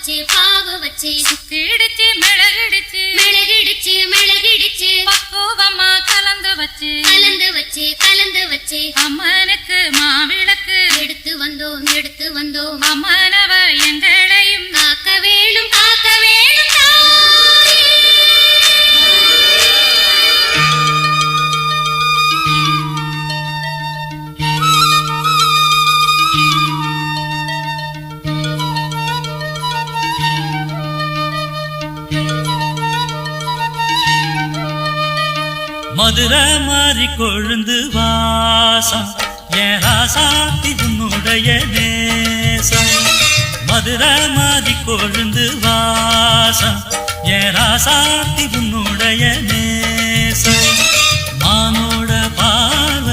வச்சே பாவ வச்சே சுக்கிடுச்சு மிளகிடுச்சு மிளகிடுச்சு மிளகிடுச்சு பக்குவமா கலந்து வச்சு கலந்து வச்சே கலந்து வச்சே அம்மனுக்கு மாவிளக்கு எடுத்து வந்தோம் அம்மனவ எங்களையும் காக்க வேணும் தாயே. மதுரை மாறி கொழுந்து வாசம் என் ராசாத்தி உன்னுடைய நேசம். மதுரை மாறி கொழுந்து வாசம் என் ராசாத்தி உன்னுடைய நேசம். மானோட பால்